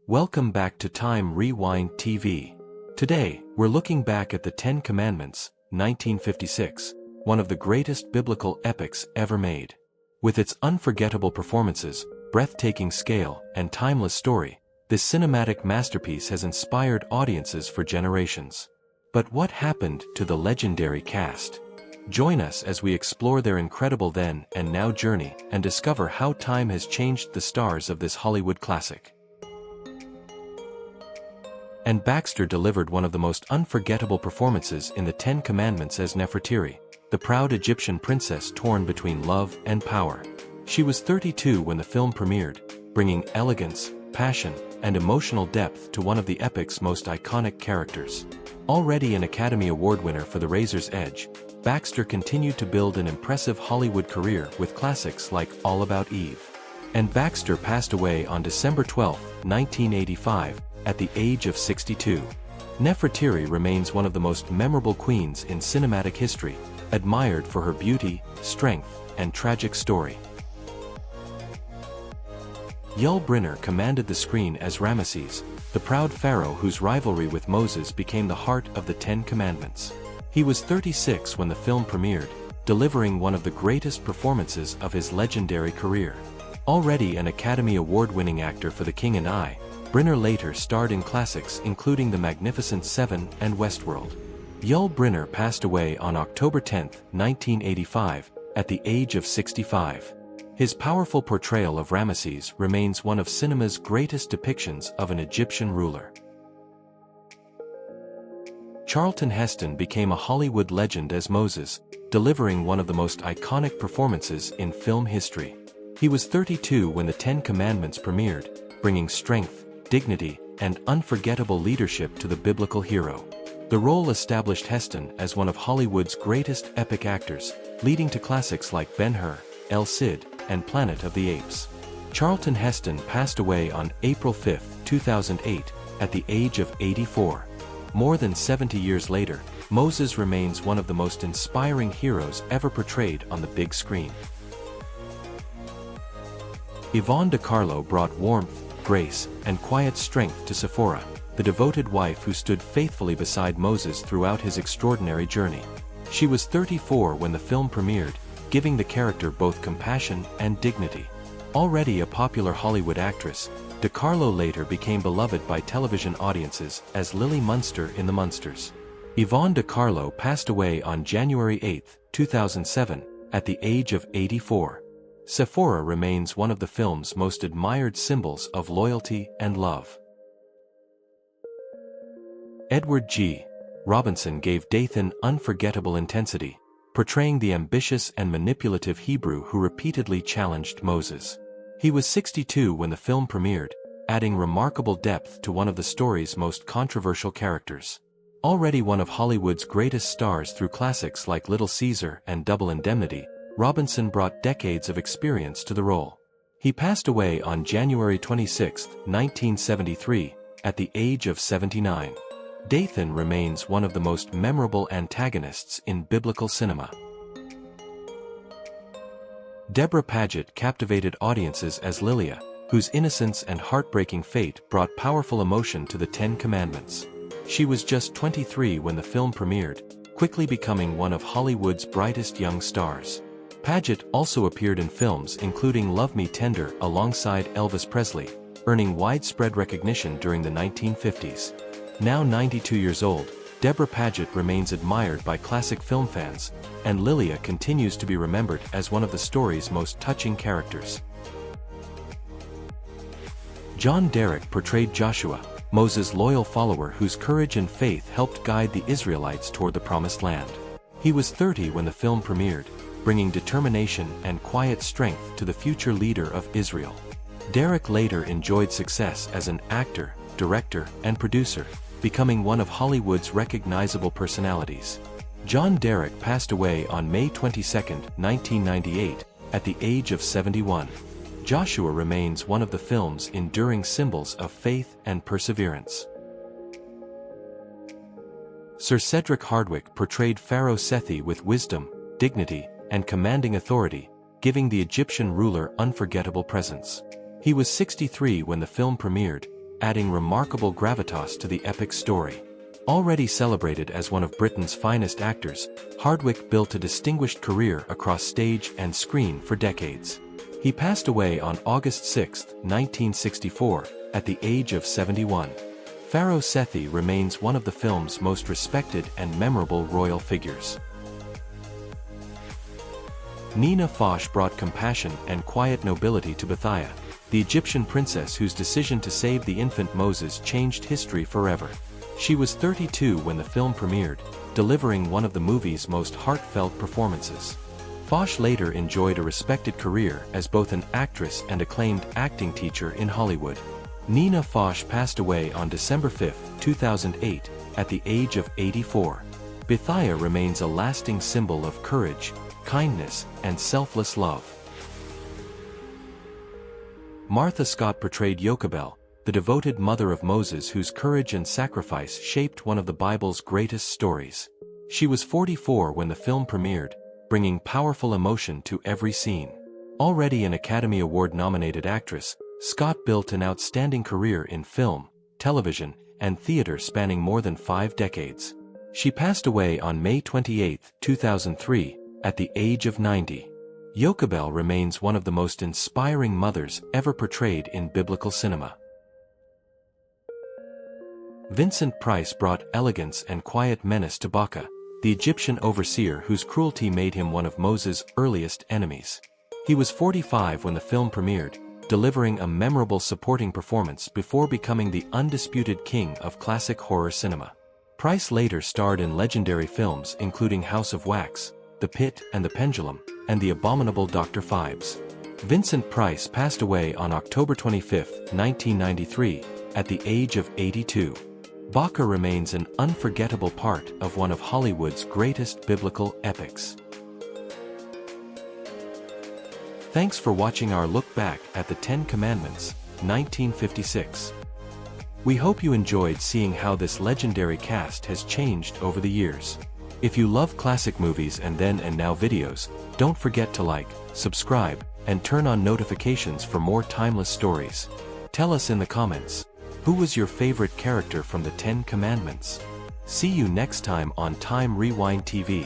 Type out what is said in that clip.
Welcome back to Time Rewind TV. Today, we're looking back at the Ten Commandments, 1956, one of the greatest biblical epics ever made. With its unforgettable performances, breathtaking scale, and timeless story, this cinematic masterpiece has inspired audiences for generations. But what happened to the legendary cast? Join us as we explore their incredible then and now journey and discover how time has changed the stars of this Hollywood classic. And Baxter delivered one of the most unforgettable performances in the Ten Commandments as Nefertiti, the proud Egyptian princess torn between love and power. She was 32 when the film premiered, bringing elegance, passion, and emotional depth to one of the epic's most iconic characters. Already an Academy Award winner for The Razor's Edge, Baxter continued to build an impressive Hollywood career with classics like All About Eve. And Baxter passed away on December 12, 1985, at the age of 62. Nefertiti remains one of the most memorable queens in cinematic history, admired for her beauty, strength, and tragic story. Yul Brynner commanded the screen as Ramesses, the proud pharaoh whose rivalry with Moses became the heart of the Ten Commandments. He was 36 when the film premiered, delivering one of the greatest performances of his legendary career. Already an Academy Award-winning actor for The King and I, Brynner later starred in classics including The Magnificent Seven and Westworld. Yul Brynner passed away on October 10, 1985, at the age of 65. His powerful portrayal of Ramesses remains one of cinema's greatest depictions of an Egyptian ruler. Charlton Heston became a Hollywood legend as Moses, delivering one of the most iconic performances in film history. He was 32 when the Ten Commandments premiered, bringing strength, dignity, and unforgettable leadership to the biblical hero. The role established Heston as one of Hollywood's greatest epic actors, leading to classics like Ben-Hur, El Cid, and Planet of the Apes. Charlton Heston passed away on April 5, 2008, at the age of 84. More than 70 years later, Moses remains one of the most inspiring heroes ever portrayed on the big screen. Yvonne De Carlo brought warmth, grace, and quiet strength to Sephora, the devoted wife who stood faithfully beside Moses throughout his extraordinary journey. She was 34 when the film premiered, giving the character both compassion and dignity. Already a popular Hollywood actress, De Carlo later became beloved by television audiences as Lily Munster in The Munsters. Yvonne De Carlo passed away on January 8, 2007, at the age of 84. Sephora remains one of the film's most admired symbols of loyalty and love. Edward G. Robinson gave Dathan unforgettable intensity, portraying the ambitious and manipulative Hebrew who repeatedly challenged Moses. He was 62 when the film premiered, adding remarkable depth to one of the story's most controversial characters. Already one of Hollywood's greatest stars through classics like Little Caesar and Double Indemnity, Robinson brought decades of experience to the role. He passed away on January 26, 1973, at the age of 79. Dathan remains one of the most memorable antagonists in biblical cinema. Deborah Paget captivated audiences as Lilia, whose innocence and heartbreaking fate brought powerful emotion to the Ten Commandments. She was just 23 when the film premiered, quickly becoming one of Hollywood's brightest young stars. Paget also appeared in films including Love Me Tender alongside Elvis Presley, earning widespread recognition during the 1950s. Now 92 years old, Deborah Paget remains admired by classic film fans, and Lilia continues to be remembered as one of the story's most touching characters. John Derek portrayed Joshua, Moses' loyal follower whose courage and faith helped guide the Israelites toward the Promised Land. He was 30 when the film premiered, bringing determination and quiet strength to the future leader of Israel. Derek later enjoyed success as an actor, director, and producer, becoming one of Hollywood's recognizable personalities. John Derek passed away on May 22, 1998, at the age of 71. Joshua remains one of the film's enduring symbols of faith and perseverance. Sir Cedric Hardwicke portrayed Pharaoh Sethi with wisdom, dignity, and commanding authority, giving the Egyptian ruler unforgettable presence. He was 63 when the film premiered, adding remarkable gravitas to the epic story. Already celebrated as one of Britain's finest actors, Hardwicke built a distinguished career across stage and screen for decades. He passed away on August 6, 1964, at the age of 71. Pharaoh Sethi remains one of the film's most respected and memorable royal figures. Nina Foch brought compassion and quiet nobility to Bithiah, the Egyptian princess whose decision to save the infant Moses changed history forever. She was 32 when the film premiered, delivering one of the movie's most heartfelt performances. Foch later enjoyed a respected career as both an actress and acclaimed acting teacher in Hollywood. Nina Foch passed away on December 5, 2008, at the age of 84. Bithiah remains a lasting symbol of courage, kindness, and selfless love. Martha Scott portrayed Jochebed, the devoted mother of Moses whose courage and sacrifice shaped one of the Bible's greatest stories. She was 44 when the film premiered, bringing powerful emotion to every scene. Already an Academy Award-nominated actress, Scott built an outstanding career in film, television, and theater spanning more than 5 decades. She passed away on May 28, 2003, at the age of 90. Jochebed remains one of the most inspiring mothers ever portrayed in biblical cinema. Vincent Price brought elegance and quiet menace to Baca, the Egyptian overseer whose cruelty made him one of Moses' earliest enemies. He was 45 when the film premiered, delivering a memorable supporting performance before becoming the undisputed king of classic horror cinema. Price later starred in legendary films including House of Wax, The Pit and the Pendulum, and The Abominable Dr. Phibes. Vincent Price passed away on October 25, 1993, at the age of 82. Baca remains an unforgettable part of one of Hollywood's greatest biblical epics. Thanks for watching our look back at the 10 Commandments, 1956. We hope you enjoyed seeing how this legendary cast has changed over the years. If you love classic movies and then and now videos, don't forget to like, subscribe, and turn on notifications for more timeless stories. Tell us in the comments, who was your favorite character from the 10 Commandments? See you next time on Time Rewind TV.